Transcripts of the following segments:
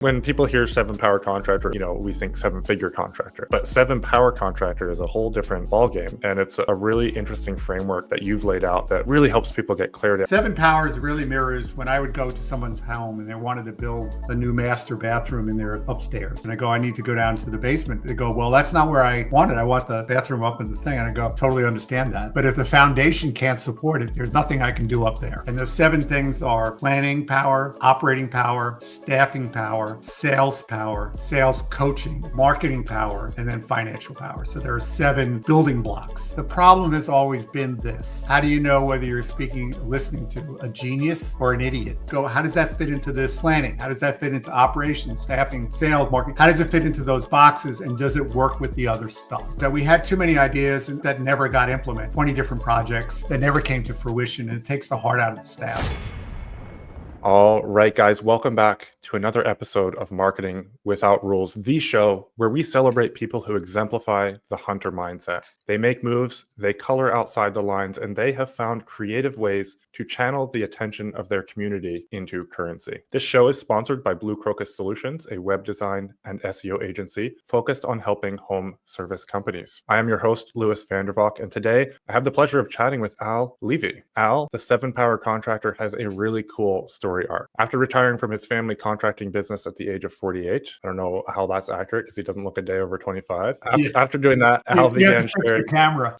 When people hear Seven Power Contractor, we think seven-figure contractor. But Seven Power Contractor is a whole different ballgame, and it's a really interesting framework that you've laid out that really helps people get clarity. Seven Powers really mirrors when I would go to someone's home and they wanted to build a new master bathroom in their upstairs. And I go, I need to go down to the basement. They go, well, that's not where I want it. I want the bathroom up in the thing. And I go, totally understand that. But if the foundation can't support it, there's nothing I can do up there. And those seven things are planning power, operating power, staffing power, sales power, sales coaching, marketing power, and then financial power. So there are seven building blocks. The problem has always been this. How do you know whether you're listening to a genius or an idiot? How does that fit into this planning? How does that fit into operations, staffing, sales, marketing? How does it fit into those boxes? And does it work with the other stuff? That we had too many ideas that never got implemented, 20 different projects that never came to fruition, and it takes the heart out of the staff. All right, guys, welcome back to another episode of Marketing Without Rules, the show where we celebrate people who exemplify the hunter mindset. They make moves, they color outside the lines, and they have found creative ways to channel the attention of their community into currency. This show is sponsored by Blue Crocus Solutions, a web design and SEO agency focused on helping home service companies. I am your host, Lewis Vandervalk, and today I have the pleasure of chatting with Al Levi. Al, the Seven Power Contractor, has a really cool story arc. After retiring from his family contracting business at the age of 48, I don't know how that's accurate because he doesn't look a day over 25. After doing that, Al began sharing the camera.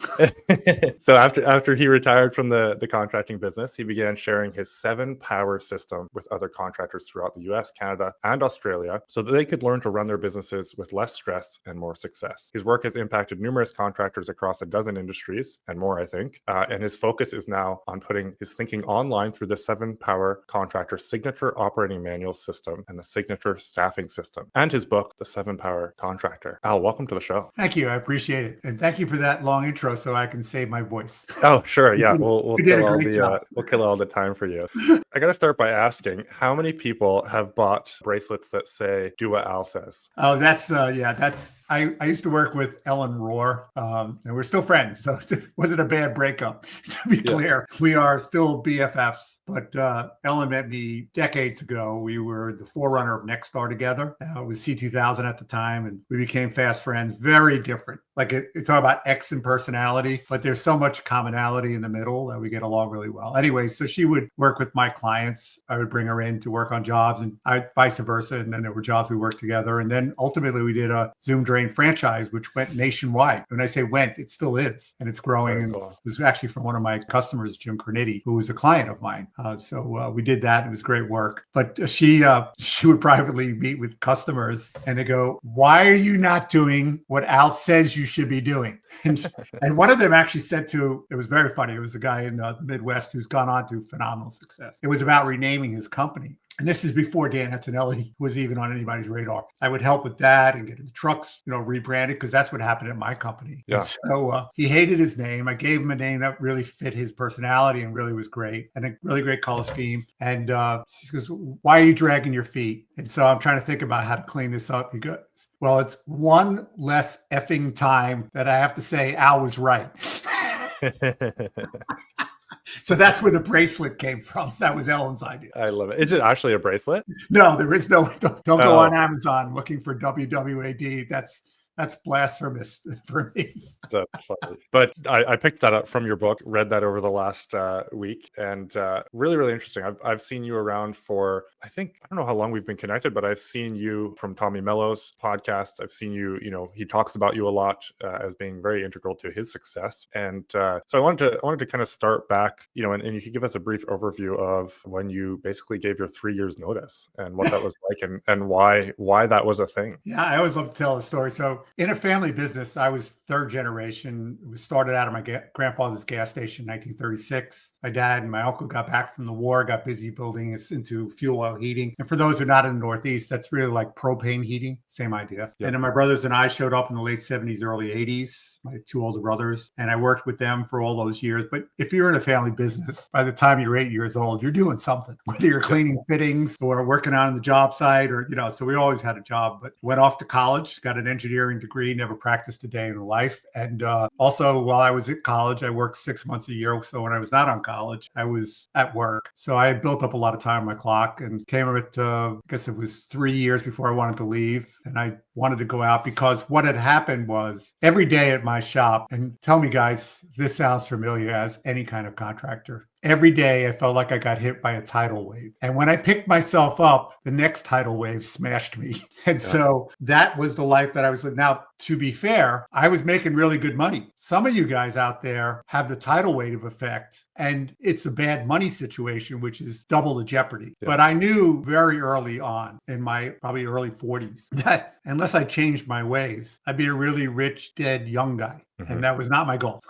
So after he retired from the contracting business, he began sharing his 7 Power system with other contractors throughout the US, Canada, and Australia so that they could learn to run their businesses with less stress and more success. His work has impacted numerous contractors across a dozen industries and more, I think. And his focus is now on putting his thinking online through the 7 Power Contractor Signature Operating Manual System and the Signature Staffing System, and his book, The 7 Power Contractor. Al, welcome to the show. Thank you. I appreciate it. And thank you for that long intro so I can save my voice. Oh, sure. Yeah, we'll kill all the time for you. I got to start by asking, how many people have bought bracelets that say, do what Al says? Oh, I used to work with Ellen Rohr, and we're still friends. So it wasn't a bad breakup, to be clear. We are still BFFs, but Ellen met me decades ago. We were the forerunner of Nexstar together. It was C2000 at the time, and we became fast friends. Very different. Like it's all about X in personality, but there's so much commonality in the middle that we get along really well. Anyway, so she would work with my clients. I would bring her in to work on jobs and vice versa. And then there were jobs we worked together. And then ultimately we did a Zoom Drain franchise, which went nationwide. When I say went, it still is. And it's growing. Very cool. And it was actually from one of my customers, Jim Cornetti, who was a client of mine. So we did that. It was great work. But she would privately meet with customers and they go, why are you not doing what Al says you should be doing? And one of them actually said it was very funny. It was a guy in the Midwest who's gone on to phenomenal success. It was about renaming his company. And this is before Dan Antonelli was even on anybody's radar. I would help with that and getting the trucks, rebranded because that's what happened at my company. Yeah. And so he hated his name. I gave him a name that really fit his personality and really was great and a really great color scheme. And she goes, why are you dragging your feet? And so I'm trying to think about how to clean this up. He goes, well, it's one less effing time that I have to say Al was right. So that's where the bracelet came from. That was Ellen's idea. I love it. Is it actually a bracelet? No, there is no. Don't go on Amazon looking for WWAD. That's blasphemous for me. That's funny. But I picked that up from your book, read that over the last week, and really, really interesting. I've seen you around for, I don't know how long we've been connected, but I've seen you from Tommy Mello's podcast. I've seen you, he talks about you a lot as being very integral to his success. And so I wanted to kind of start back, and you could give us a brief overview of when you basically gave your 3 years notice and what that was like and why that was a thing. Yeah, I always love to tell the story. So in a family business, I was third generation. It was started out of my grandfather's gas station in 1936. My dad and my uncle got back from the war, got busy building us into fuel oil heating. And for those who are not in the Northeast, that's really like propane heating, same idea. Yep. And then my brothers and I showed up in the late 70s, early 80s, my 2 older brothers, and I worked with them for all those years. But if you're in a family business, by the time you're 8 years old, you're doing something, whether you're cleaning fittings or working on the job site or, so we always had a job, but went off to college, got an engineering degree, never practiced a day in life. And also, while I was at college, I worked 6 months a year. So when I was not on college, I was at work. So I built up a lot of time on my clock and came at, I guess it was 3 years before I wanted to leave. And I wanted to go out because what had happened was every day at my shop, and tell me guys, if this sounds familiar as any kind of contractor. Every day I felt like I got hit by a tidal wave. And when I picked myself up, the next tidal wave smashed me. And so that was the life that I was living. Now, to be fair, I was making really good money. Some of you guys out there have the tidal wave effect, and it's a bad money situation, which is double the jeopardy. Yeah. But I knew very early on in my probably early 40s that unless I changed my ways, I'd be a really rich, dead young guy. And that was not my goal.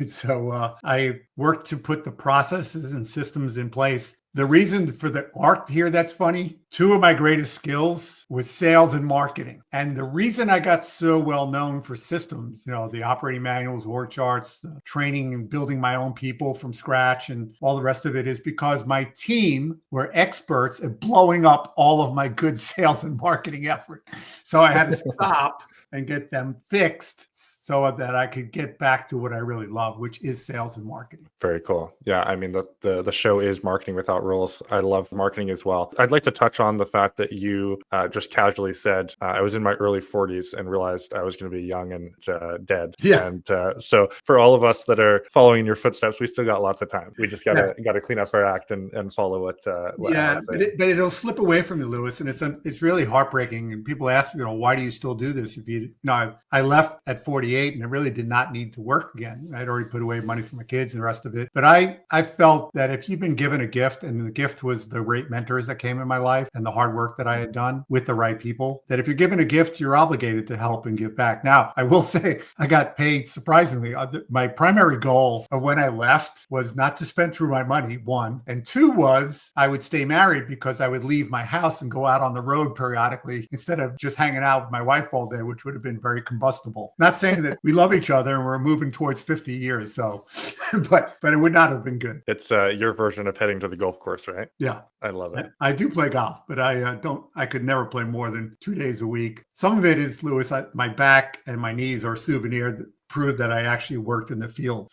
So I worked to put the processes and systems in place. The reason for the art here that's funny, two of my greatest skills was sales and marketing. And the reason I got so well known for systems, the operating manuals, org charts, the training and building my own people from scratch and all the rest of it is because my team were experts at blowing up all of my good sales and marketing effort. So I had to stop and get them fixed so that I could get back to what I really love, which is sales and marketing. Very cool. Yeah, I mean, the show is Marketing Without Rules. I love marketing as well. I'd like to touch on the fact that you just casually said, I was in my early 40s and realized I was going to be young and dead. Yeah. And so for all of us that are following in your footsteps, we still got lots of time. We just got to clean up our act and follow what but it'll slip away from you, Lewis. And it's really heartbreaking. And people ask me, why do you still do this? If you I left at 48 and I really did not need to work again. I'd already put away money for my kids and the rest of it. But I felt that if you've been given a gift, and the gift was the great mentors that came in my life and the hard work that I had done with the right people, that if you're given a gift, you're obligated to help and give back. Now, I will say I got paid surprisingly. My primary goal of when I left was not to spend through my money, one. And two was I would stay married because I would leave my house and go out on the road periodically instead of just hanging out with my wife all day, which would have been very combustible. Not saying that we love each other and we're moving towards 50 years. So, but it would not have been good. It's your version of heading to the golf course, right? Yeah. I love it. I do play golf, but I could never play more than 2 days a week. Some of it is, Lewis, my back and my knees are a souvenir that prove that I actually worked in the field.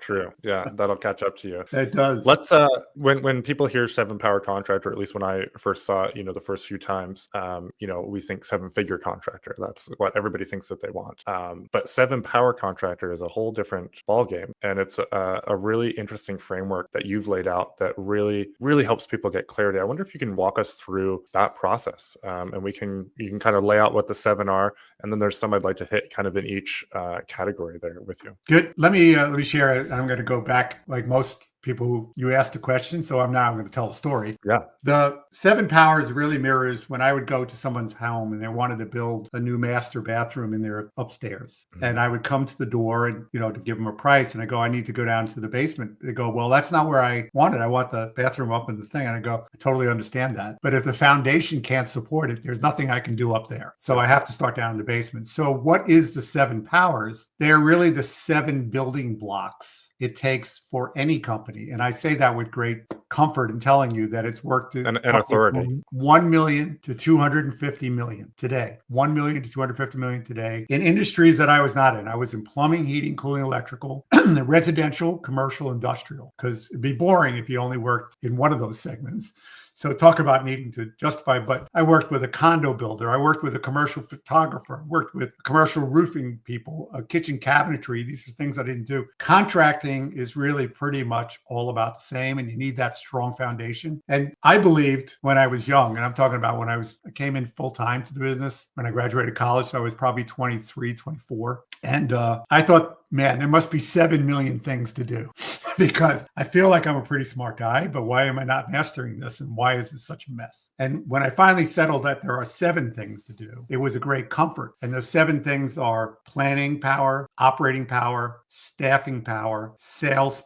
True. Yeah, that'll catch up to you. It does. Let's when people hear Seven Power Contractor, at least when I first saw it, the first few times, we think 7-figure contractor. That's what everybody thinks that they want. But Seven Power Contractor is a whole different ballgame, and it's a really interesting framework that you've laid out that really, really helps people get clarity. I wonder if you can walk us through that process, and you can kind of lay out what the 7 are, and then there's some I'd like to hit kind of in each category there with you. Good. Let me share it. I'm going to go back like most people who you asked the question. So I'm going to tell the story. Yeah. The 7 powers really mirrors when I would go to someone's home and they wanted to build a new master bathroom in their upstairs. Mm-hmm. And I would come to the door and, to give them a price. And I go, I need to go down to the basement. They go, well, that's not where I want it. I want the bathroom up in the thing. And I go, I totally understand that. But if the foundation can't support it, there's nothing I can do up there. So I have to start down in the basement. So what is the 7 powers? They're really the 7 building blocks it takes for any company. And I say that with great comfort in telling you that it's worked and authority. 1 million to 250 million today. 1 million to 250 million today in industries that I was not in. I was in plumbing, heating, cooling, electrical, residential, commercial, industrial, because it'd be boring if you only worked in one of those segments. So talk about needing to justify, but I worked with a condo builder. I worked with a commercial photographer. I worked with commercial roofing people, a kitchen cabinetry. These are things I didn't do. Contracting is really pretty much all about the same, and you need that strong foundation. And I believed when I was young, and I'm talking about when I came in full time to the business, when I graduated college, so I was probably 23, 24. And I thought, man, there must be 7 million things to do because I feel like I'm a pretty smart guy, but why am I not mastering this? And why is this such a mess? And when I finally settled that there are 7 things to do, it was a great comfort. And those 7 things are planning power, operating power, staffing power, sales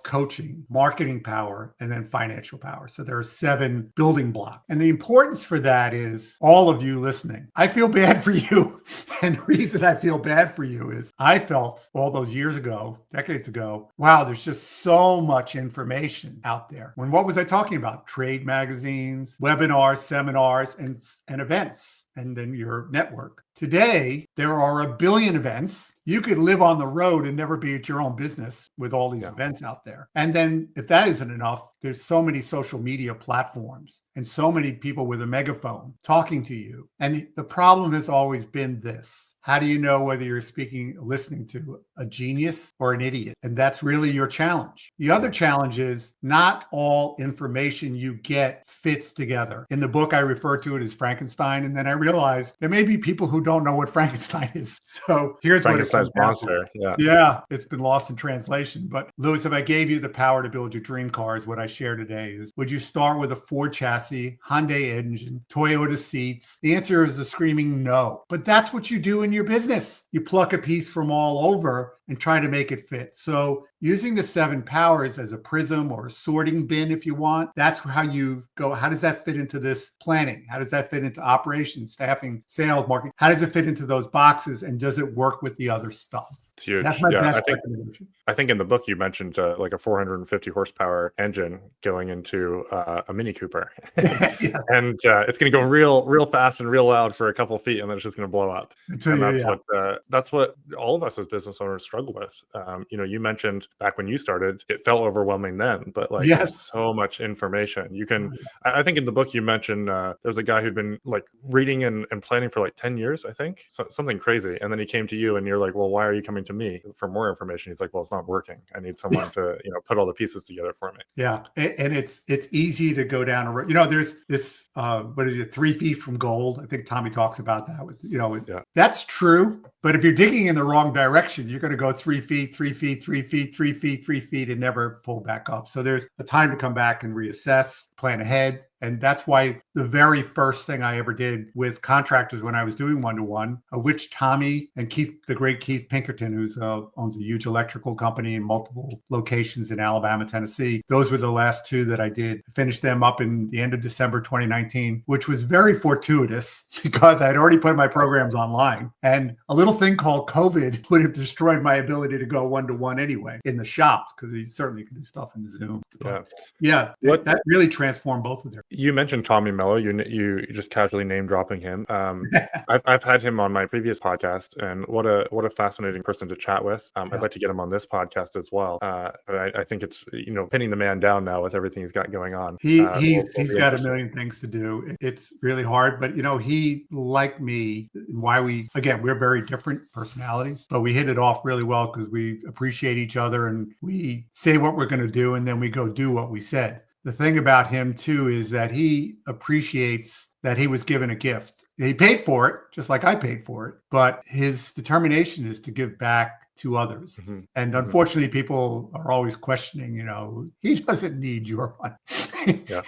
coaching, marketing power, and then financial power. So there are 7 building blocks. And the importance for that is all of you listening. I feel bad for you. And the reason I feel bad for you is I felt all those years ago, decades ago, wow, there's just so much information out there. When what was I talking about? Trade magazines, webinars, seminars, and events. And then your network. Today, there are a billion events. You could live on the road and never be at your own business with all these events out there. And then if that isn't enough, there's so many social media platforms and so many people with a megaphone talking to you. And the problem has always been this. How do you know whether you're listening to a genius or an idiot? And that's really your challenge. The other challenge is not all information you get fits together. In the book, I refer to it as Frankenstein. And then I realized there may be people who don't know what Frankenstein is. So here's what it comes down to. Yeah, it's been lost in translation. But Lewis, if I gave you the power to build your dream cars, what I share today is, would you start with a Ford chassis, Hyundai engine, Toyota seats? The answer is a screaming no. But that's what you do in your business. You pluck a piece from all over and try to make it fit. So using the 7 powers as a prism or a sorting bin, if you want, that's how you go. How does that fit into this planning? How does that fit into operations, staffing, sales, marketing? How does it fit into those boxes? And does it work with the other stuff? It's huge. That's my best recommendation. I think in the book you mentioned like a 450 horsepower engine going into a Mini Cooper, and it's going to go real fast and real loud for a couple of feet, and then it's just going to blow up. That's what all of us as business owners struggle with. You mentioned back when you started, it felt overwhelming then, but there's so much information. You can. I think in the book you mentioned there's a guy who'd been like reading and planning for like 10 years, I think, something crazy, and then he came to you, and you're like, well, why are you coming to me for more information? He's like, well, it's not working. I need someone to put all the pieces together for me. Yeah, and it's easy to go down a road. There's this 3 feet from gold. I think Tommy talks about that with that's true. But if you're digging in the wrong direction, you're going to go 3 feet, 3 feet, 3 feet, 3 feet, 3 feet, and never pull back up. So there's a time to come back and reassess, plan ahead. And that's why the very first thing I ever did with contractors when I was doing one-to-one, which Tommy and the great Keith Pinkerton, who owns a huge electrical company in multiple locations in Alabama, Tennessee, those were the last 2 that I did. I finished them up in the end of December 2019, which was very fortuitous because I had already put my programs online. And a little thing called COVID would have destroyed my ability to go one-to-one anyway in the shops, because we certainly could do stuff in Zoom. That really transformed both of them. You mentioned Tommy Mello. You just casually name dropping him. I've had him on my previous podcast, and what a fascinating person to chat with. I'd like to get him on this podcast as well. But I think it's pinning the man down now with everything he's got going on. He's got a million things to do. It's really hard, but he, like me, we're very different personalities, but we hit it off really well because we appreciate each other and we say what we're going to do, and then we go do what we said. The thing about him, too, is that he appreciates that he was given a gift. He paid for it, just like I paid for it, but his determination is to give back to others. Mm-hmm. And unfortunately, people are always questioning, he doesn't need your money.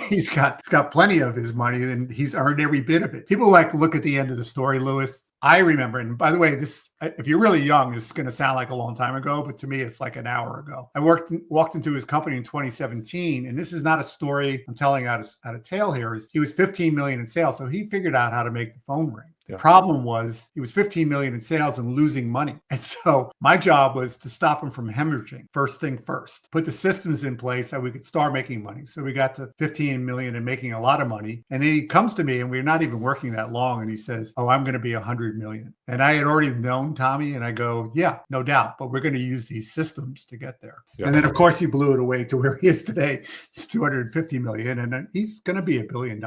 He's got plenty of his money, and he's earned every bit of it. People look at the end of the story, Lewis. I remember, and by the way, this, if you're really young, this is going to sound like a long time ago, but to me, it's like an hour ago. I walked into his company in 2017, and this is not a story I'm telling out of tale here. He was 15 million in sales, so he figured out how to make the phone ring. The problem was he was 15 million in sales and losing money. And so my job was to stop him from hemorrhaging. First thing first, put the systems in place that we could start making money. So we got to 15 million and making a lot of money. And then he comes to me, and we're not even working that long. And he says, oh, I'm going to be 100 million. And I had already known Tommy, and I go, yeah, no doubt. But we're going to use these systems to get there. Yeah. And then, of course, he blew it away to where he is today, 250 million. And then he's going to be $1 billion.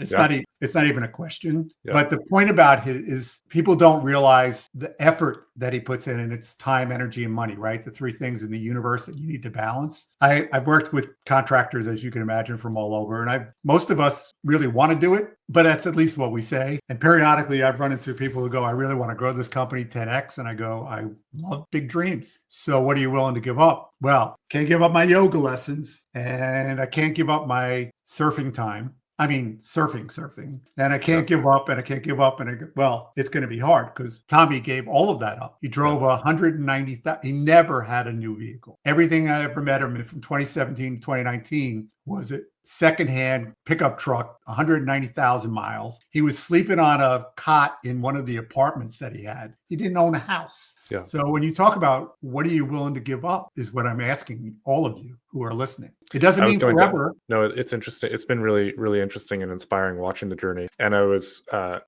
It's not even a question. Yeah. But the point about it is people don't realize the effort that he puts in, and it's time, energy, and money, right? The 3 things in the universe that you need to balance. I've worked with contractors, as you can imagine, from all over, and most of us really want to do it, but that's at least what we say. And periodically I've run into people who go, I really want to grow this company 10x. And I go, I love big dreams. So what are you willing to give up? Well, can't give up my yoga lessons, and I can't give up my surfing time. I mean, surfing, and I can't give up, and I can't give up. And it's going to be hard because Tommy gave all of that up. He drove 190,000. He never had a new vehicle. Everything I ever met him in from 2017 to 2019 was a secondhand pickup truck, 190,000 miles. He was sleeping on a cot in one of the apartments that he had. He didn't own a house. Yeah. So when you talk about what are you willing to give up is what I'm asking all of you who are listening. It doesn't mean forever. No, it's interesting. It's been really, really interesting and inspiring watching the journey. And I was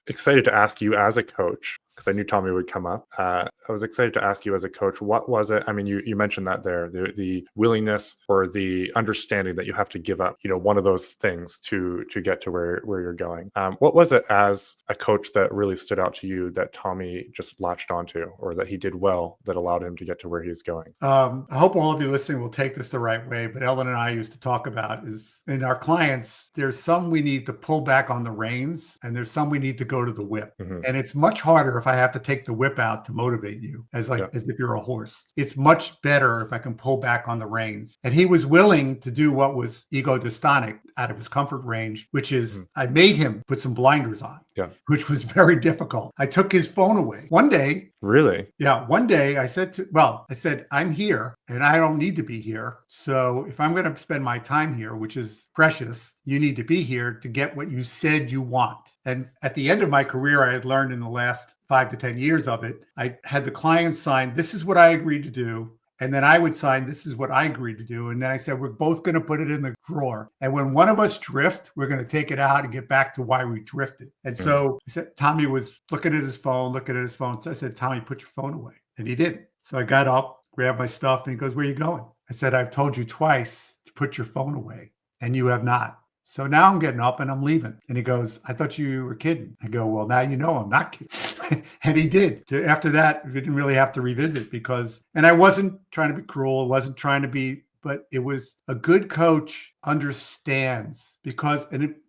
excited to ask you as a coach, because I knew Tommy would come up. I was excited to ask you as a coach, what was it? I mean, you mentioned that there, the willingness or the understanding that you have to give up, one of those things to get to where you're going. What was it as a coach that really stood out to you that Tommy just latched onto, or that he did well that allowed him to get to where he's going? I hope all of you listening will take this the right way, but Ellen and I used to talk about is in our clients, there's some we need to pull back on the reins and there's some we need to go to the whip. Mm-hmm. And it's much harder if I have to take the whip out to motivate you as if you're a horse. It's much better if I can pull back on the reins. And he was willing to do what was ego dystonic out of his comfort range, which is I made him put some blinders on, which was very difficult. I took his phone away. One day, really? Yeah. One day I said, I'm here and I don't need to be here. So if I'm going to spend my time here, which is precious, you need to be here to get what you said you want. And at the end of my career, I had learned in the last 5 to 10 years of it, I had the client sign, this is what I agreed to do. And then I would sign, this is what I agreed to do. And then I said, we're both going to put it in the drawer. And when one of us drift, we're going to take it out and get back to why we drifted. And so I said, Tommy was looking at his phone. So I said, Tommy, put your phone away. And he didn't. So I got up, grabbed my stuff, and he goes, where are you going? I said, I've told you twice to put your phone away, and you have not. So now I'm getting up and I'm leaving. And he goes, I thought you were kidding. I go, well, now you know I'm not kidding. And he did. After that, we didn't really have to revisit and I wasn't trying to be cruel. I wasn't trying to be, but it was a good coach understands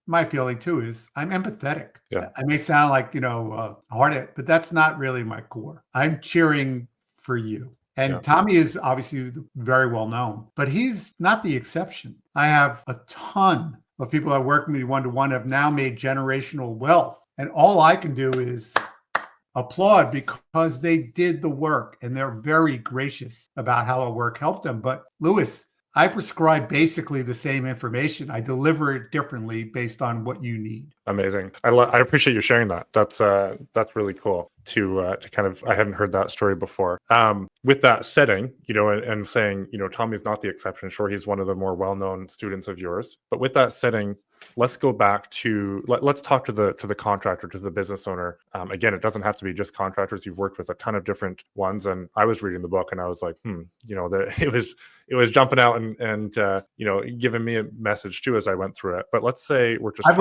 my feeling too is I'm empathetic. Yeah. I may sound like, hard, but that's not really my core. I'm cheering for you. And Tommy is obviously very well known, but he's not the exception. I have a ton of people that work with me one-to-one have now made generational wealth. And all I can do is applaud because they did the work and they're very gracious about how the work helped them. But Lewis, I prescribe basically the same information. I deliver it differently based on what you need. Amazing. I appreciate you sharing that. That's really cool to kind of, I hadn't heard that story before. With that setting, and saying, Tommy's not the exception. Sure, he's one of the more well-known students of yours. But with that setting, let's go back to let's talk to the contractor, to the business owner. Again, it doesn't have to be just contractors. You've worked with a ton of different ones, and I was reading the book and I was like, it was jumping out and giving me a message too as I went through it. But let's say we're just I've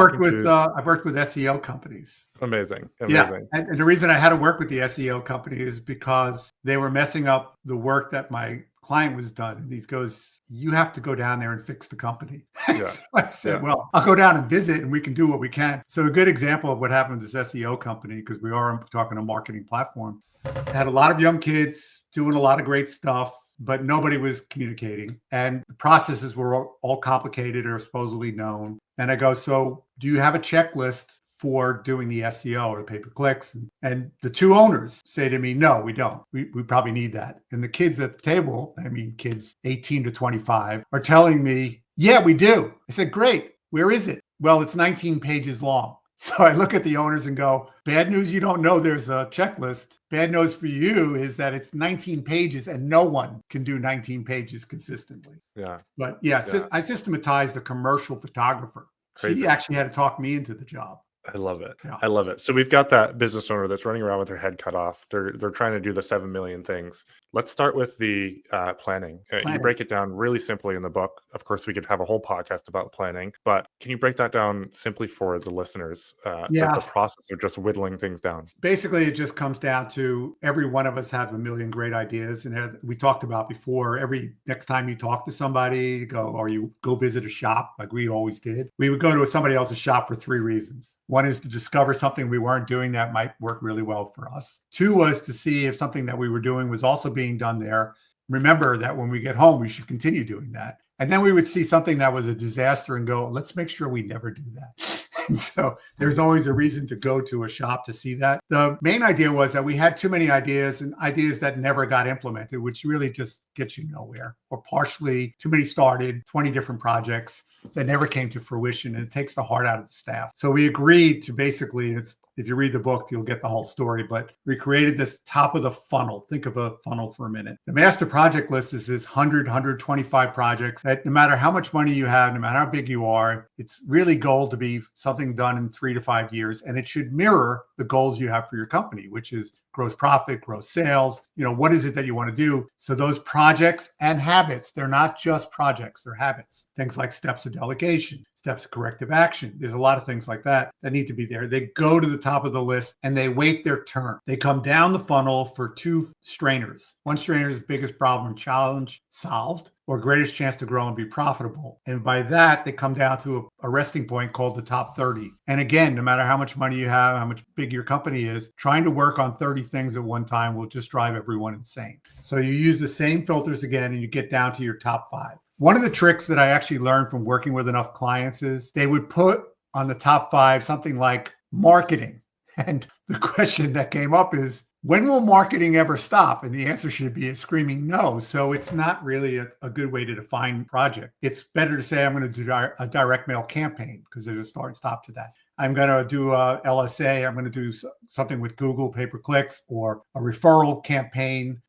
worked with SEO companies. Amazing. Yeah, and the reason I had to work with the SEO company is because they were messing up the work that my client was done. And he goes, you have to go down there and fix the company. So I said, well, I'll go down and visit and we can do what we can. So a good example of what happened with this SEO company, because we are talking a marketing platform, had a lot of young kids doing a lot of great stuff, but nobody was communicating. And the processes were all complicated or supposedly known. And I go, so do you have a checklist for doing the SEO or the pay-per-clicks? And the two owners say to me, no, we don't. We probably need that. And the kids at the table, kids 18 to 25, are telling me, yeah, we do. I said, great. Where is it? Well, it's 19 pages long. So I look at the owners and go, bad news, you don't know there's a checklist. Bad news for you is that it's 19 pages and no one can do 19 pages consistently. Yeah. But I systematized a commercial photographer. Crazy. She actually had to talk me into the job. I love it. Yeah. I love it. So we've got that business owner that's running around with their head cut off. They're trying to do the 7 million things. Let's start with the planning. You break it down really simply in the book. Of course, we could have a whole podcast about planning, but can you break that down simply for the listeners? The process of just whittling things down. Basically, it just comes down to every one of us have a million great ideas. And as we talked about before, next time you talk to somebody, you go visit a shop like we always did. We would go to somebody else's shop for 3 reasons. One is to discover something we weren't doing that might work really well for us. 2 was to see if something that we were doing was also being done there. Remember that when we get home, we should continue doing that. And then we would see something that was a disaster and go, let's make sure we never do that. And so there's always a reason to go to a shop to see that. The main idea was that we had too many ideas and ideas that never got implemented, which really just gets you nowhere, or partially too many started, 20 different projects that never came to fruition, and it takes the heart out of the staff. So we agreed to basically, it's If you read the book, you'll get the whole story. But we created this top of the funnel. Think of a funnel for a minute. The master project list is this 100, 125 projects that no matter how much money you have, no matter how big you are, it's really goal to be something done in 3 to 5 years. And it should mirror the goals you have for your company, which is gross profit, gross sales. What is it that you want to do? So those projects and habits, they're not just projects, they're habits. Things like steps of delegation, steps of corrective action. There's a lot of things like that need to be there. They go to the top of the list and they wait their turn. They come down the funnel for 2 strainers. One strainer's biggest problem, challenge solved, or greatest chance to grow and be profitable. And by that, they come down to a resting point called the top 30. And again, no matter how much money you have, how much big your company is, trying to work on 30 things at one time will just drive everyone insane. So you use the same filters again, and you get down to your top 5. One of the tricks that I actually learned from working with enough clients is they would put on the top 5 something like marketing. And the question that came up is, when will marketing ever stop? And the answer should be a screaming no. So it's not really a good way to define project. It's better to say I'm going to do a direct mail campaign because there's a start and stop to that. I'm going to do a LSA. I'm going to do something with Google pay-per-clicks or a referral campaign,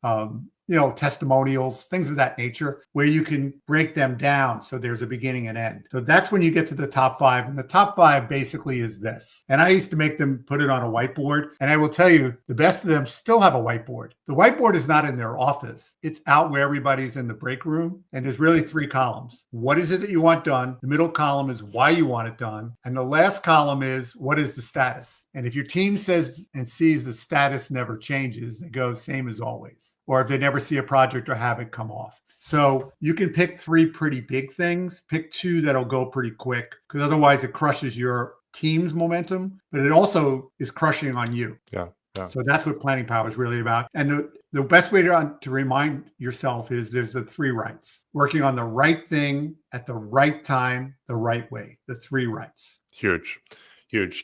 testimonials, things of that nature, where you can break them down so there's a beginning and end. So that's when you get to the top 5. And the top 5 basically is this. And I used to make them put it on a whiteboard. And I will tell you, the best of them still have a whiteboard. The whiteboard is not in their office. It's out where everybody's in the break room. And there's really 3 columns. What is it that you want done? The middle column is why you want it done. And the last column is what is the status? And if your team says and sees the status never changes, they go same as always. Or if they never see a project or habit come off. So you can pick 3 pretty big things, pick 2 that'll go pretty quick, because otherwise it crushes your team's momentum, but it also is crushing on you. Yeah. So that's what planning power is really about. And the best way to remind yourself is there's the 3 rights. Working on the right thing at the right time, the right way, the 3 rights. Huge.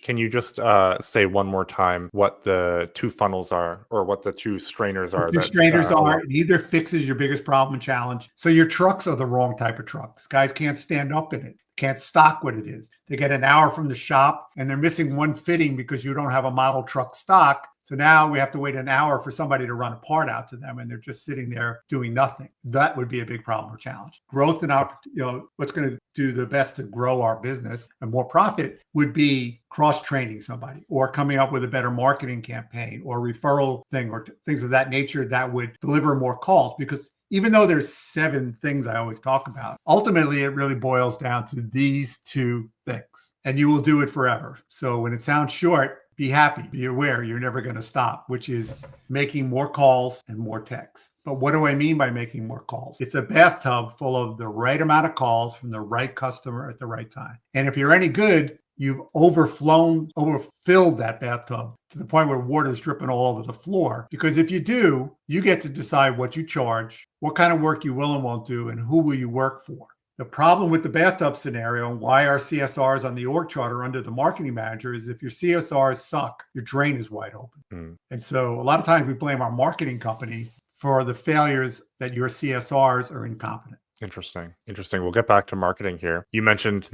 Can you just say one more time what the 2 funnels are, or what the 2 strainers are? The 2 strainers are, it either fixes your biggest problem and challenge. So your trucks are the wrong type of trucks. Guys can't stand up in it, can't stock what it is. They get an hour from the shop and they're missing one fitting because you don't have a model truck stock. So now we have to wait an hour for somebody to run a part out to them, and they're just sitting there doing nothing. That would be a big problem or challenge. Growth and what's going to do the best to grow our business and more profit would be cross-training somebody, or coming up with a better marketing campaign, or referral thing, or things of that nature that would deliver more calls. Because even though there's 7 things I always talk about, ultimately it really boils down to these 2 things, and you will do it forever. So when it sounds short, be happy, be aware you're never going to stop, which is making more calls and more texts. But what do I mean by making more calls? It's a bathtub full of the right amount of calls from the right customer at the right time. And if you're any good, you've overfilled that bathtub to the point where water is dripping all over the floor. Because if you do, you get to decide what you charge, what kind of work you will and won't do, and who will you work for. The problem with the bathtub scenario and why our CSRs on the org chart are under the marketing manager is if your CSRs suck, your drain is wide open. And so a lot of times we blame our marketing company for the failures that your CSRs are incompetent. Interesting. We'll get back to marketing here. You mentioned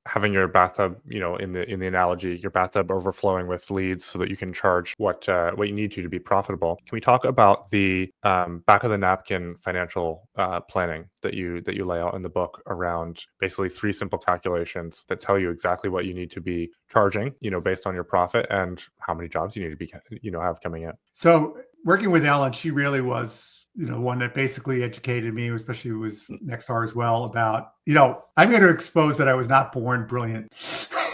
having your bathtub, in the analogy, your bathtub overflowing with leads so that you can charge what you need to be profitable. Can we talk about the back of the napkin financial planning that you lay out in the book around basically 3 simple calculations that tell you exactly what you need to be charging, based on your profit and how many jobs you need to be, have coming in? So working with Ellen, she really was one that basically educated me, especially was next door as well, about, I'm going to expose that I was not born brilliant.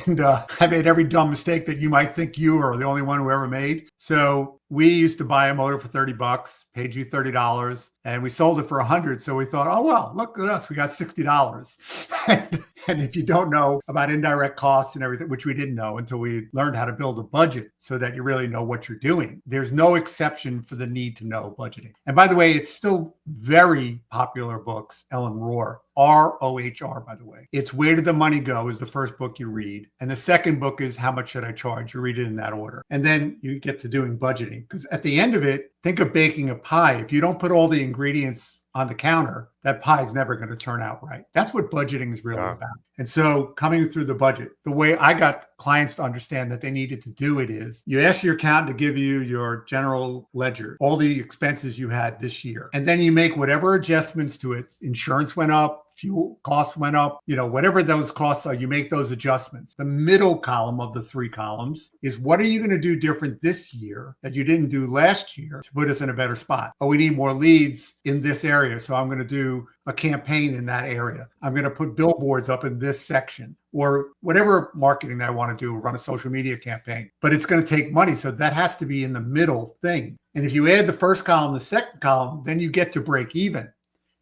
And I made every dumb mistake that you might think you are the only one who ever made. So we used to buy a motor for $30, paid you $30, and we sold it for $100. So we thought, oh, well, look at us. We got $60. And if you don't know about indirect costs and everything, which we didn't know until we learned how to build a budget so that you really know what you're doing, there's no exception for the need to know budgeting. And by the way, it's still very popular books, Ellen Rohr, ROHR, by the way. It's Where Did the Money Go is the first book you read. And the second book is How Much Should I Charge? You read it in that order. And then you get to doing budgeting. Because at the end of it, think of baking a pie. If you don't put all the ingredients on the counter, that pie's never going to turn out right. That's what budgeting is really Yeah. about. And so coming through the budget, the way I got clients to understand that they needed to do it is you ask your accountant to give you your general ledger, all the expenses you had this year, and then you make whatever adjustments to it. Insurance went up, fuel costs went up, whatever those costs are, you make those adjustments. The middle column of the 3 columns is what are you going to do different this year that you didn't do last year to put us in a better spot? Oh, we need more leads in this area, so I'm going to do a campaign in that area. I'm going to put billboards up in this section, or whatever marketing that I want to do, run a social media campaign. But it's going to take money, so that has to be in the middle thing. And if you add the first column, the second column, then you get to break even.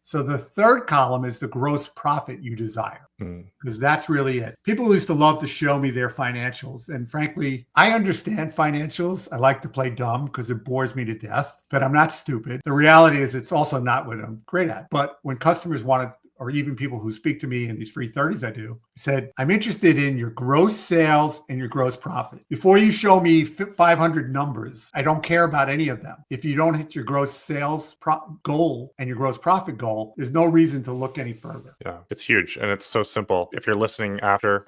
So the third column is the gross profit you desire, because that's really it. People used to love to show me their financials. And frankly, I understand financials. I like to play dumb because it bores me to death, but I'm not stupid. The reality is it's also not what I'm great at. But when customers wanted, or even people who speak to me in these free 30s I do, said, I'm interested in your gross sales and your gross profit. Before you show me 500 numbers, I don't care about any of them. If you don't hit your gross sales goal and your gross profit goal, there's no reason to look any further. Yeah, it's huge and it's so simple. If you're listening after,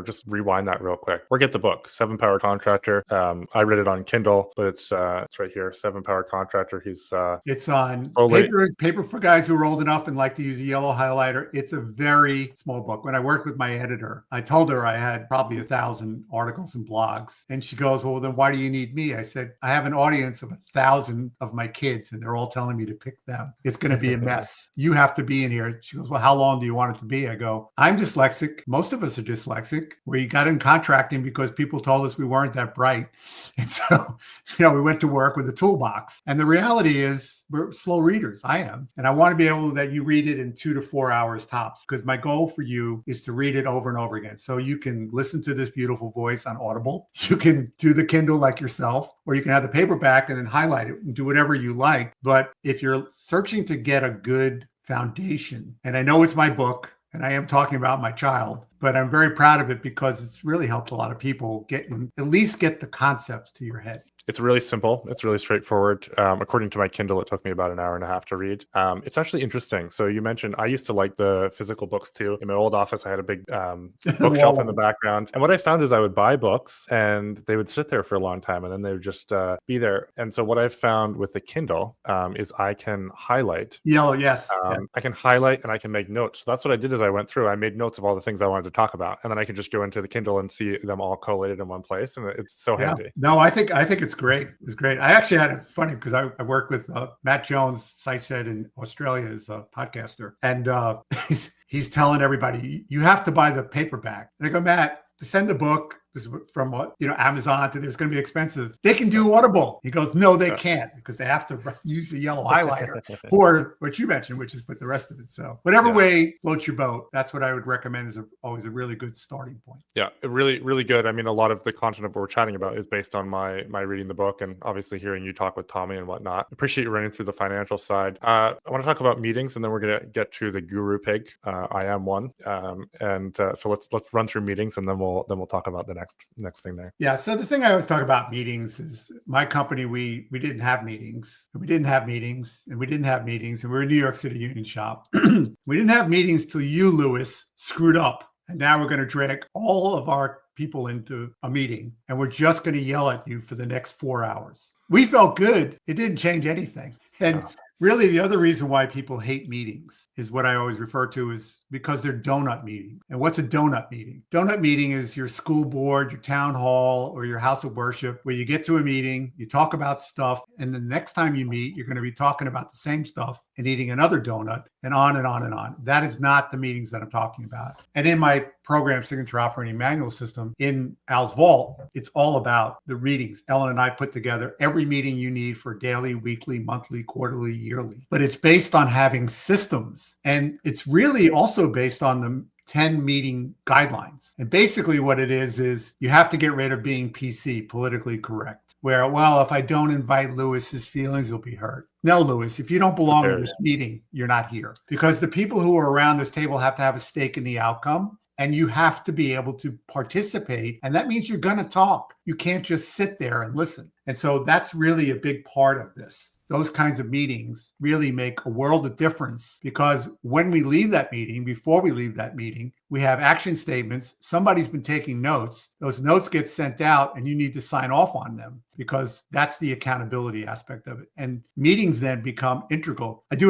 just rewind that real quick or get the book, 7 Power Contractor. I read it on Kindle, but it's right here, 7 Power Contractor. It's on slowly. paper for guys who are old enough and like to use a yellow highlighter. It's a very small book. When I worked with my editor, I told her I had probably 1,000 articles and blogs. And she goes, well, then why do you need me? I said, I have an audience of 1,000 of my kids and they're all telling me to pick them. It's going to be a mess. You have to be in here. She goes, well, how long do you want it to be? I go, I'm dyslexic. Most of us are dyslexic. We got in contracting because people told us we weren't that bright. And so, we went to work with a toolbox. And the reality is we're slow readers. I am. And I want to be able that you read it in 2 to 4 hours tops, because my goal for you is to read it over and over again. So you can listen to this beautiful voice on Audible. You can do the Kindle like yourself, or you can have the paperback and then highlight it and do whatever you like. But if you're searching to get a good foundation, and I know it's my book and I am talking about my child, but I'm very proud of it because it's really helped a lot of people at least get the concepts to your head. It's really simple. It's really straightforward. According to my Kindle, it took me about an hour and a half to read. It's actually interesting. So you mentioned I used to like the physical books too. In my old office, I had a big bookshelf in the background. And what I found is I would buy books and they would sit there for a long time and then they would just be there. And so what I've found with the Kindle is I can highlight. Yellow, yes. I can highlight and I can make notes. So that's what I did. Is I went through, I made notes of all the things I wanted to talk about. And then I could just go into the Kindle and see them all collated in one place. And it's so handy. No, I think it's great. It's great. I actually had it funny because I worked with Matt Jones, SiteShed in Australia, as a podcaster. And he's telling everybody, you have to buy the paperback. And I go, Matt, to send the book, this is from Amazon to it's going to be expensive. They can do Audible. He goes, no, they can't, because they have to use the yellow highlighter or what you mentioned, which is put the rest of it. So whatever way floats your boat, that's what I would recommend is always a really good starting point. Yeah, really, really good. I mean, a lot of the content of what we're chatting about is based on my reading the book and obviously hearing you talk with Tommy and whatnot. Appreciate you running through the financial side. I want to talk about meetings and then we're going to get to the guru pig. I am one. So let's run through meetings and then we'll talk about the next thing there. Yeah. So the thing I always talk about meetings is my company, we didn't have meetings, and we didn't have meetings, and we didn't have meetings, and we're in New York City Union Shop. We didn't have meetings till you, Lewis, screwed up. And now we're going to drag all of our people into a meeting and we're just going to yell at you for the next 4 hours. We felt good. It didn't change anything. And really, the other reason why people hate meetings is what I always refer to as because they're donut meetings. And what's a donut meeting? Donut meeting is your school board, your town hall, or your house of worship, where you get to a meeting, you talk about stuff, and the next time you meet, you're going to be talking about the same stuff and eating another donut, and on and on and on. That is not the meetings that I'm talking about. And in my program signature operating manual system in Al's Vault, it's all about the meetings. Ellen and I put together every meeting you need for daily, weekly, monthly, quarterly, yearly. But it's based on having systems. And it's really also based on the 10 meeting guidelines. And basically what it is you have to get rid of being PC, politically correct, where, well, if I don't invite Lewis, his feelings will be hurt. No, Lewis, if you don't belong in this meeting, you're not here. Because the people who are around this table have to have a stake in the outcome. And you have to be able to participate. And that means you're going to talk. You can't just sit there and listen. And so that's really a big part of this. those kinds of meetings really make a world of difference, because when we leave that meeting, before we leave that meeting, we have action statements. Somebody's been taking notes. Those notes get sent out and you need to sign off on them, because that's the accountability aspect of it. And meetings then become integral. Do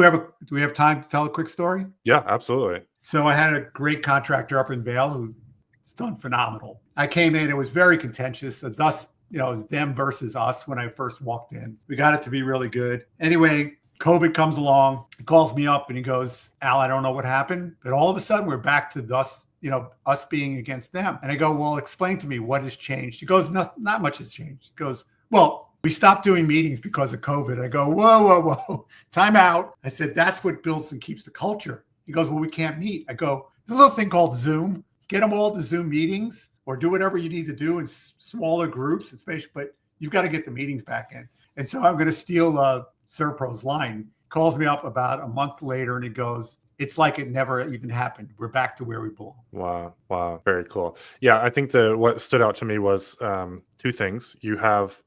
we have time to tell a quick story? Yeah, absolutely. So I had a great contractor up in Vail who's done phenomenal. I came in, it was very contentious. So thus, it was them versus us when I first walked in. We got it to be really good. Anyway, COVID comes along. He calls me up and he goes, Al, I don't know what happened, but all of a sudden we're back to us being against them. And I go, well, explain to me what has changed. He goes, not much has changed. He goes, well, we stopped doing meetings because of COVID. I go, whoa, time out. I said, that's what builds and keeps the culture. He goes, well, we can't meet. I go, there's a little thing called Zoom. Get them all to Zoom meetings, or do whatever you need to do in smaller groups, especially, but you've got to get the meetings back in. And so I'm going to steal Serpro's line. Calls me up about a month later and he goes, it's like it never even happened. We're back to where we belong. Wow. Very cool. Yeah, I think what stood out to me was two things. You have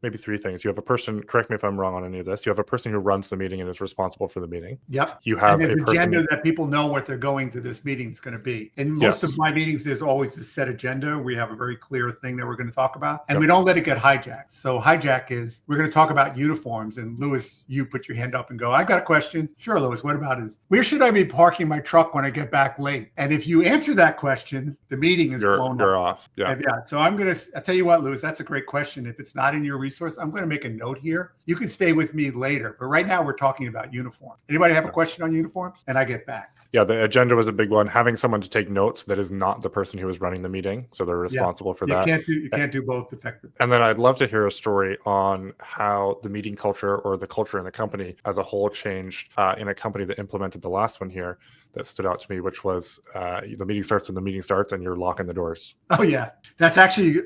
maybe three things. You have a person, correct me if I'm wrong on any of this. You have a person who runs the meeting and is responsible for the meeting. Yep. You have an a person agenda that people know what they're going to this meeting is going to be. In most of my meetings, there's always this set agenda. We have a very clear thing that we're going to talk about, and we don't let it get hijacked. So hijack is, we're going to talk about uniforms. And Lewis, you put your hand up and go, I've got a question. Sure, Lewis, what about it? Where should I be parking my truck when I get back late? And if you answer that question, the meeting is blown off. Yeah. So I'll tell you what, Lewis, that's a great question. If it's not in your resource, I'm going to make a note here. You can stay with me later, but right now we're talking about uniform. Anybody have a question on uniforms? And I get back. Yeah, the agenda was a big one. Having someone to take notes that is not the person who was running the meeting, so they're responsible for that. You can't do both effectively. And then I'd love to hear a story on how the meeting culture or the culture in the company as a whole changed in a company that implemented the last one here that stood out to me, which was the meeting starts when the meeting starts and you're locking the doors. Oh, yeah. That's actually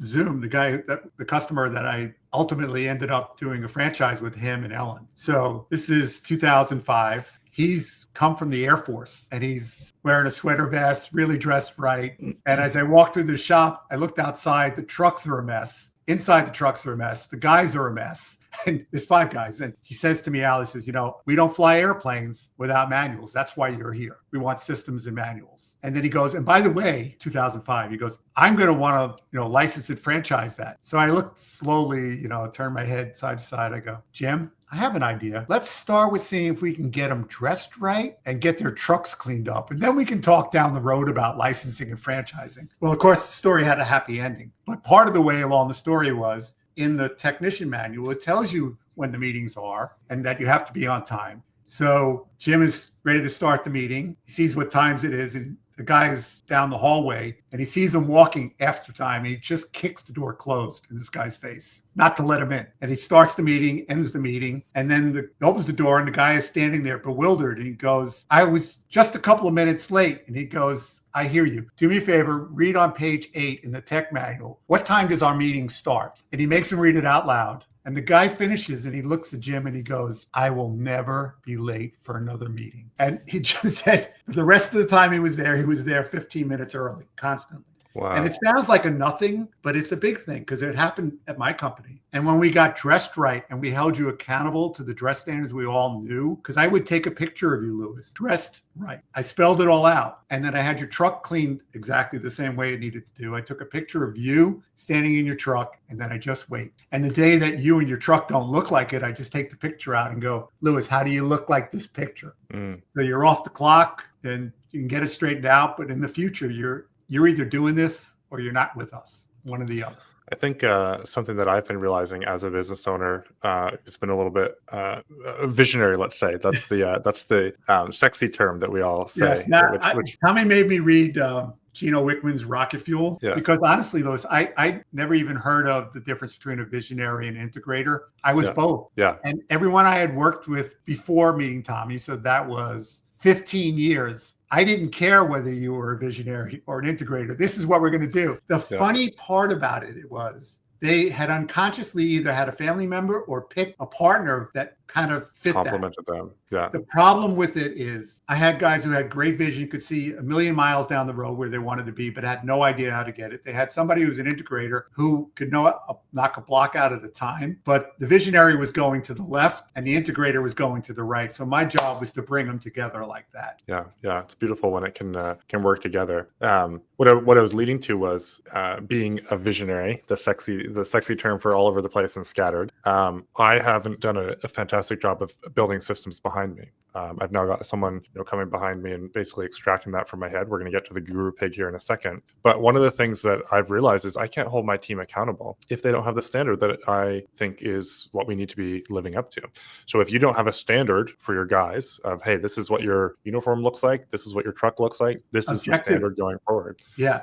Zoom, the customer that I ultimately ended up doing a franchise with, him and Ellen. So this is 2005. He's come from the Air Force and he's wearing a sweater vest, really dressed right. And as I walked through the shop, I looked outside. The trucks are a mess. Inside the trucks are a mess. The guys are a mess. And there's 5 guys. And he says to me, Al, he says, we don't fly airplanes without manuals. That's why you're here. We want systems and manuals. And then he goes, and by the way, 2005, he goes, I'm going to want to, license and franchise that. So I looked slowly, turned my head side to side. I go, Jim, I have an idea. Let's start with seeing if we can get them dressed right and get their trucks cleaned up. And then we can talk down the road about licensing and franchising. Well, of course, the story had a happy ending. But part of the way along the story was, in the technician manual, it tells you when the meetings are and that you have to be on time. So Jim is ready to start the meeting. He sees what times it is, and the guy is down the hallway and he sees him walking after time. And he just kicks the door closed in this guy's face, not to let him in. And he starts the meeting, ends the meeting, and then opens the door and the guy is standing there bewildered. And he goes, I was just a couple of minutes late. And he goes, I hear you. Do me a favor, read on page 8 in the tech manual. What time does our meeting start? And he makes him read it out loud. And the guy finishes and he looks at Jim and he goes, I will never be late for another meeting. And he just said the rest of the time he was there 15 minutes early, constantly. Wow. And it sounds like a nothing, but it's a big thing because it happened at my company. And when we got dressed right and we held you accountable to the dress standards we all knew, because I would take a picture of you, Lewis, dressed right. I spelled it all out. And then I had your truck cleaned exactly the same way it needed to do. I took a picture of you standing in your truck, and then I just wait. And the day that you and your truck don't look like it, I just take the picture out and go, Lewis, how do you look like this picture? So you're off the clock and you can get it straightened out. But in the future, you're either doing this or you're not with us, one or the other. I think something that I've been realizing as a business owner, it's been a little bit visionary. Let's say that's the sexy term that we all say. Yes. Now, Tommy made me read Gino Wickman's Rocket Fuel because honestly, Lewis, I never even heard of the difference between a visionary and integrator. I was both. Yeah. And everyone I had worked with before meeting Tommy, so that was 15 years. I didn't care whether you were a visionary or an integrator. This is what we're going to do. The funny part about it was they had unconsciously either had a family member or picked a partner that kind of fit complemented them. Yeah. The problem with it is I had guys who had great vision, could see a million miles down the road where they wanted to be, but had no idea how to get it. They had somebody who was an integrator who could knock a block out at a time, but the visionary was going to the left and the integrator was going to the right. So my job was to bring them together like that. Yeah. Yeah. It's beautiful when it can work together. What I was leading to was being a visionary, the sexy term for all over the place and scattered. I haven't done a fantastic job of building systems behind me. I've now got someone coming behind me and basically extracting that from my head. We're going to get to the guru pig here in a second. But one of the things that I've realized is I can't hold my team accountable if they don't have the standard that I think is what we need to be living up to. So if you don't have a standard for your guys of, hey, this is what your uniform looks like, this is what your truck looks like, this is the standard going forward. Yeah,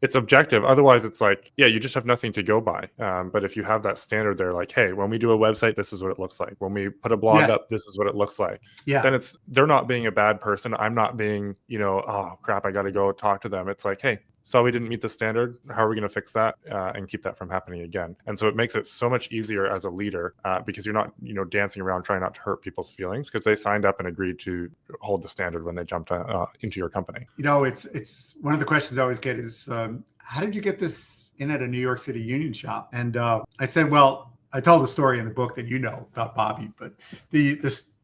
it's objective. Otherwise, it's like, yeah, you just have nothing to go by. But if you have that standard there, like, hey, when we do a website, this is what it looks like. When we put a blog up, this is what it looks like. Yeah. Then they're not being a bad person. I'm not being, oh crap, I got to go talk to them. It's like, hey, so we didn't meet the standard. How are we going to fix that and keep that from happening again? And so it makes it so much easier as a leader because you're not, dancing around trying not to hurt people's feelings because they signed up and agreed to hold the standard when they jumped into your company. It's one of the questions I always get is, how did you get this in at a New York City union shop? And I said, well, I told the story in the book that about Bobby, but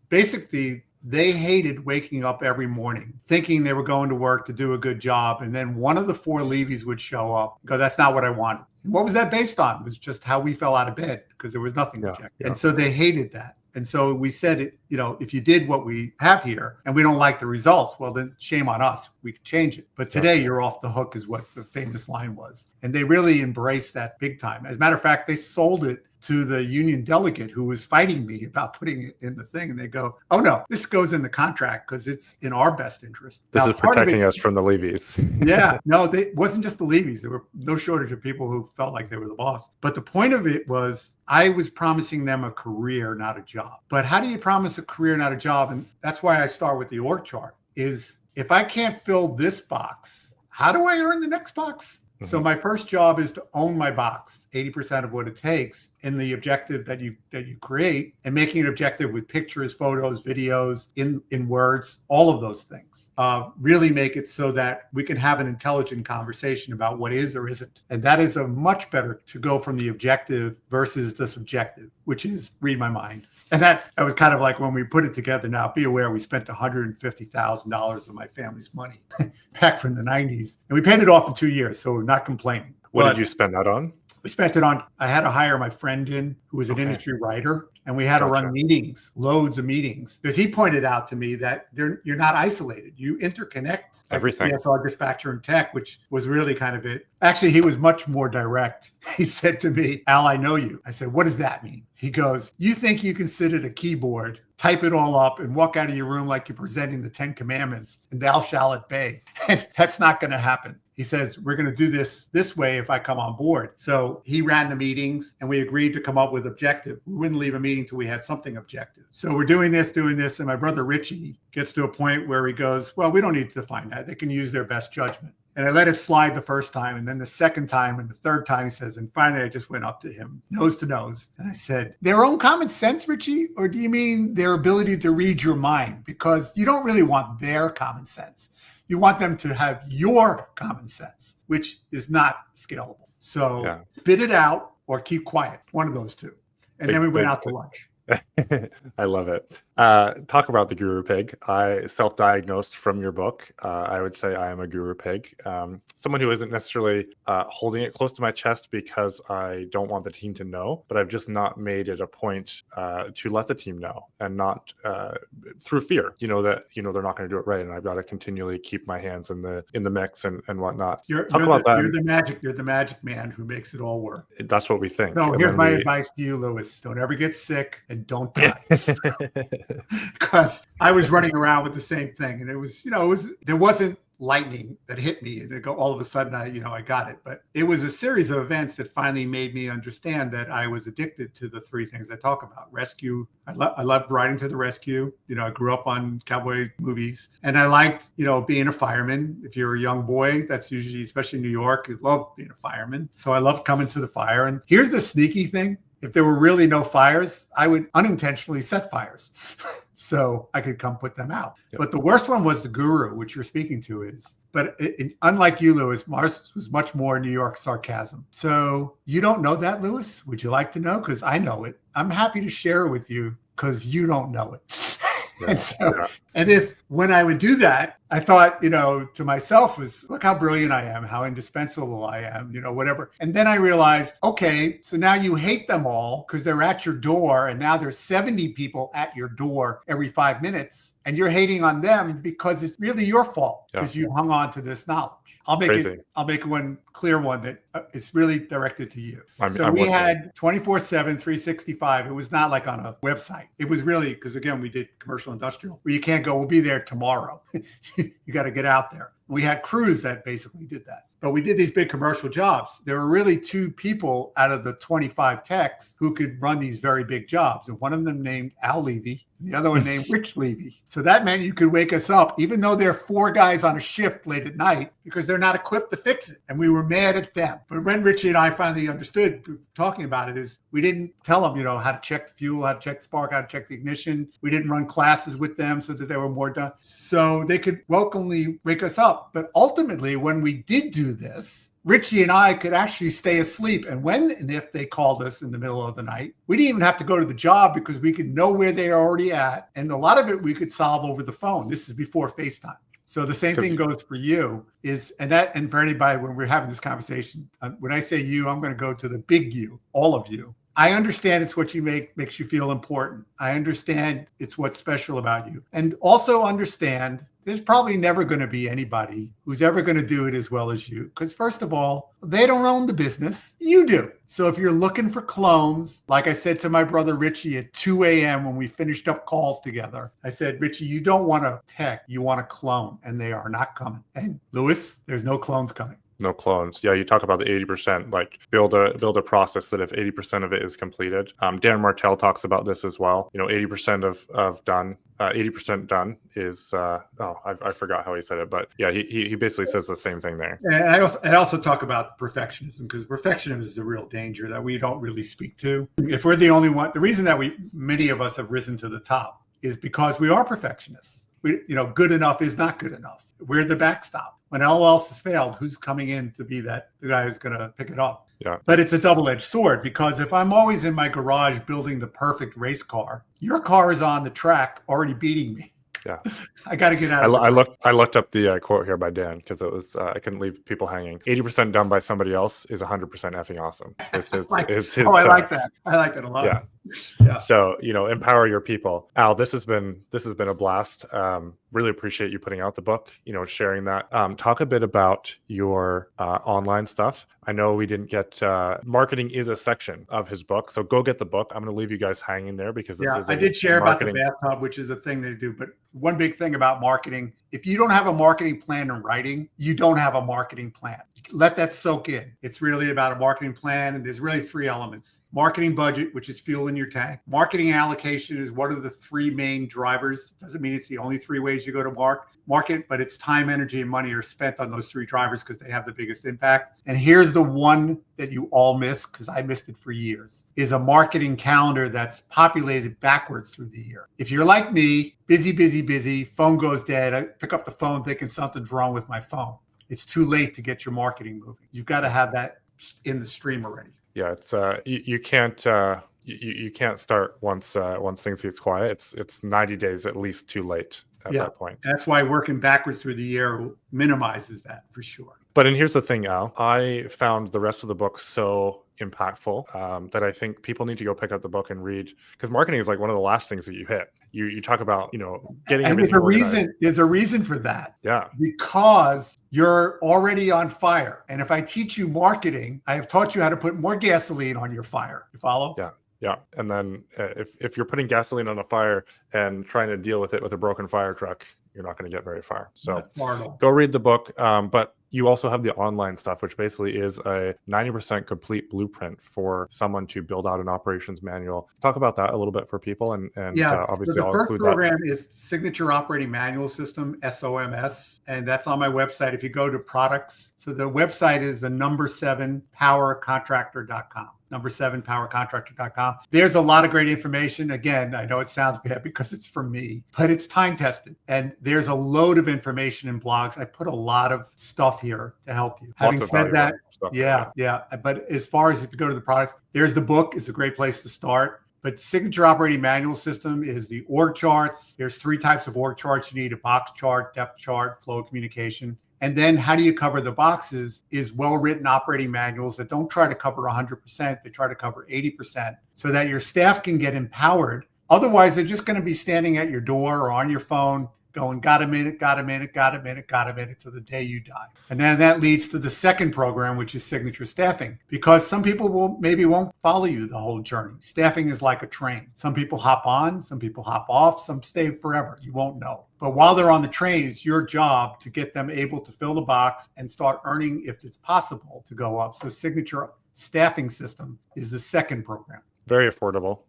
basically they hated waking up every morning thinking they were going to work to do a good job. And then one of the four Levies would show up and go, that's not what I wanted. And what was that based on? It was just how we fell out of bed because there was nothing to check. And so they hated that. And so we said, if you did what we have here and we don't like the results, well, then shame on us. We can change it. But today you're off the hook is what the famous line was. And they really embraced that big time. As a matter of fact, they sold it to the union delegate who was fighting me about putting it in the thing. And they go, oh, no, this goes in the contract because it's in our best interest. This is protecting us from the Levies. Yeah, no, it wasn't just the Levies. There were no shortage of people who felt like they were the boss. But the point of it was I was promising them a career, not a job. But how do you promise a career, not a job? And that's why I start with the org chart is if I can't fill this box, how do I earn the next box? So my first job is to own my box, 80% of what it takes in the objective that you create and making it objective with pictures, photos, videos, in words, all of those things. Really make it so that we can have an intelligent conversation about what is or isn't. And that is a much better to go from the objective versus the subjective, which is read my mind. And that was kind of like when we put it together. Now, be aware we spent $150,000 of my family's money back from the 90s. And we paid it off in 2 years, so we're not complaining. What did you spend that on? We spent it on, I had to hire my friend in who was an industry writer. And we had to run meetings, loads of meetings, because he pointed out to me that you're not isolated. You interconnect everything. CSR, dispatcher, and tech, which was really kind of it. Actually, he was much more direct. He said to me, Al, I know you. I said, what does that mean? He goes, you think you can sit at a keyboard, type it all up, and walk out of your room like you're presenting the 10 Commandments, and thou shalt obey. And that's not going to happen. He says, we're going to do this way if I come on board. So he ran the meetings and we agreed to come up with objective. We wouldn't leave a meeting till we had something objective. So we're doing this. And my brother Richie gets to a point where he goes, well, we don't need to define that. They can use their best judgment. And I let it slide the first time. And then the second time and the third time, he says, and finally, I just went up to him, nose to nose. And I said, their own common sense, Richie? Or do you mean their ability to read your mind? Because you don't really want their common sense. You want them to have your common sense, which is not scalable. So spit it out or keep quiet, one of those two. And then we went out to lunch. I love it. Talk about the guru pig. I self-diagnosed from your book. I would say I am a guru pig. Someone who isn't necessarily holding it close to my chest because I don't want the team to know, but I've just not made it a point to let the team know, and not through fear, that they're not going to do it right, and I've got to continually keep my hands in the mix and whatnot. You're the magic man who makes it all work. That's what we think. No, here's my advice to you, Lewis. Don't ever get sick and don't die. Because I was running around with the same thing, and it was, there wasn't lightning that hit me, and all of a sudden I got it. But it was a series of events that finally made me understand that I was addicted to the three things I talk about. Rescue. I loved riding to the rescue. I grew up on cowboy movies, and I liked, being a fireman. If you're a young boy, that's usually, especially in New York, you love being a fireman. So I loved coming to the fire. And here's the sneaky thing. If there were really no fires, I would unintentionally set fires so I could come put them out. Yep. But the worst one was the guru, which you're speaking to is. But unlike you, Lewis, Mars was much more New York sarcasm. So you don't know that, Lewis? Would you like to know? Because I know it. I'm happy to share it with you because you don't know it. Yeah, and when I would do that, I thought, to myself was, look how brilliant I am, how indispensable I am, whatever. And then I realized, okay, so now you hate them all because they're at your door, and now there's 70 people at your door every 5 minutes, and you're hating on them because it's really your fault because you hung on to this knowledge. I'll make one clear one that is really directed to you. We had 24/7, 365. It was not like on a website. It was really, because again, we did commercial industrial where you can't go, we'll be there tomorrow. You got to get out there. We had crews that basically did that. But we did these big commercial jobs. There were really 2 people out of the 25 techs who could run these very big jobs. And one of them named Al Levy, and the other one named Rich Levy. So that meant you could wake us up, even though there are 4 guys on a shift late at night, because they're not equipped to fix it. And we were mad at them. But when Richie and I finally understood, talking about it, is we didn't tell them, how to check the fuel, how to check the spark, how to check the ignition. We didn't run classes with them so that they were more done. So they could welcomely wake us up. But ultimately, when we did do this, Richie and I could actually stay asleep. And when and if they called us in the middle of the night, we didn't even have to go to the job because we could know where they are already at. And a lot of it we could solve over the phone. This is before FaceTime. So the same thing goes for you and for anybody when we're having this conversation. When I say you, I'm going to go to the big you, all of you. I understand it's what you makes you feel important. I understand it's what's special about you. And also understand there's probably never going to be anybody who's ever going to do it as well as you. Because first of all, they don't own the business. You do. So if you're looking for clones, like I said to my brother Richie at 2 a.m. when we finished up calls together, I said, Richie, you don't want a tech, you want a clone. And they are not coming. And Lewis, there's no clones coming. No clones. Yeah, you talk about the 80%, like build a process that if 80% of it is completed. Dan Martell talks about this as well. 80% of done, 80% done is, I forgot how he said it, but yeah, he basically says the same thing there. And I also talk about perfectionism, because perfectionism is the real danger that we don't really speak to. If we're the only one, the reason that many of us have risen to the top is because we are perfectionists. Good enough is not good enough. We're the backstop. When all else has failed, who's coming in to be the guy who's going to pick it up? Yeah. But it's a double-edged sword, because if I'm always in my garage building the perfect race car, your car is on the track already beating me. Yeah, I got to get out. I looked up the quote here by Dan because it was I couldn't leave people hanging. 80% done by somebody else is 100% effing awesome. I like that. I like that a lot. Yeah. So empower your people. Al, this has been a blast. Really appreciate you putting out the book. Sharing that. Talk a bit about your online stuff. I know we didn't get marketing is a section of his book, so go get the book. I'm going to leave you guys hanging there because this is. I did share marketing about the bathtub, which is a thing they do. But one big thing about marketing, if you don't have a marketing plan in writing, you don't have a marketing plan. Let that soak in. It's really about a marketing plan, and there's really 3 elements. Marketing budget, which is fuel in your tank. Marketing allocation is what are the 3 main drivers. Doesn't mean it's the only 3 ways you go to market, but it's time, energy, and money are spent on those 3 drivers because they have the biggest impact. And here's the one that you all miss, because I missed it for years, is a marketing calendar that's populated backwards through the year. If you're like me, busy, phone goes dead, I pick up the phone thinking something's wrong with my phone. It's too late to get your marketing moving. You've got to have that in the stream already. Yeah, it's you can't you can't start once things gets quiet. It's 90 days at least too late at that point. That's why working backwards through the year minimizes that for sure. But here's the thing, Al. I found the rest of the book so impactful that I think people need to go pick up the book and read, because marketing is like one of the last things that you hit. You talk about getting and everything there's a reason for that. Yeah, because you're already on fire, and if I teach you marketing, I have taught you how to put more gasoline on your fire. You follow? Yeah, and then if you're putting gasoline on a fire and trying to deal with it with a broken fire truck, you're not going to get very far. So Not far at all. go read the book. But you also have the online stuff, which basically is a 90% complete blueprint for someone to build out an operations manual. Talk about that a little bit for people, and obviously so the I'll first include program that. is Signature Operating Manual System, SOMS, and that's on my website. If you go to products, so the website is the number 7powercontractor.com. number7powercontractor.com. There's a lot of great information. Again, I know it sounds bad because it's from me, but it's time tested. And there's a load of information in blogs. I put a lot of stuff here to help you. Having said that, yeah. But as far as if you go to the products, there's the book. It's a great place to start. But Signature Operating Manual System is the org charts. There's 3 types of org charts you need: a box chart, depth chart, flow of communication. And then how do you cover the boxes is well-written operating manuals that don't try to cover 100%. They try to cover 80% so that your staff can get empowered. Otherwise, they're just going to be standing at your door or on your phone going, got a minute to the day you die. And then that leads to the second program, which is Signature Staffing, because some people won't follow you the whole journey. Staffing is like a train. Some people hop on, some people hop off, some stay forever. You won't know. But while they're on the train, it's your job to get them able to fill the box and start earning, if it's possible, to go up. So Signature Staffing System is the second program. Very affordable,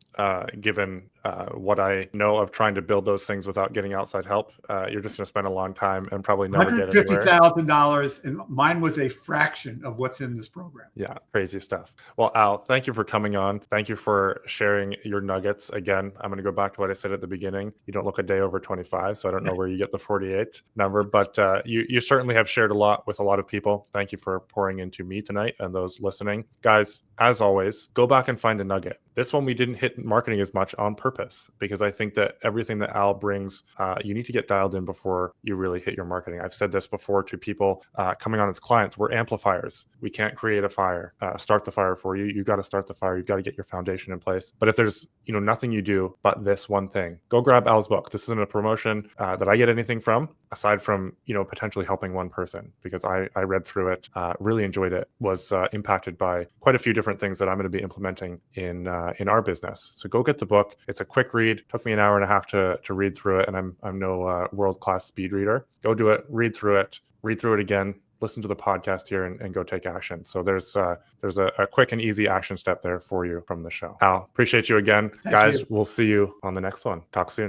given what I know of trying to build those things without getting outside help. You're just going to spend a long time and probably never get anywhere. $150,000, and mine was a fraction of what's in this program. Yeah, crazy stuff. Well, Al, thank you for coming on. Thank you for sharing your nuggets. Again, I'm going to go back to what I said at the beginning. You don't look a day over 25, so I don't know where you get the 48 number, but you certainly have shared a lot with a lot of people. Thank you for pouring into me tonight and those listening. Guys, as always, go back and find a nugget. This one we didn't hit marketing as much on purpose, because I think that everything that Al brings, you need to get dialed in before you really hit your marketing. I've said this before to people coming on as clients. We're amplifiers. We can't create a fire, start the fire for you. You've got to start the fire. You've got to get your foundation in place. But if there's nothing you do but this one thing, go grab Al's book. This isn't a promotion that I get anything from, aside from potentially helping one person, because I read through it, really enjoyed it, was impacted by quite a few different things that I'm going to be implementing in our business. So go get the book. It's a quick read. Took me an hour and a half to read through it, and I'm no world-class speed reader. Go do it. Read through it again. Listen to the podcast here and go take action. So there's a quick and easy action step there for you from the show. Al, appreciate you again. Guys, we'll see you on the next one. Talk soon.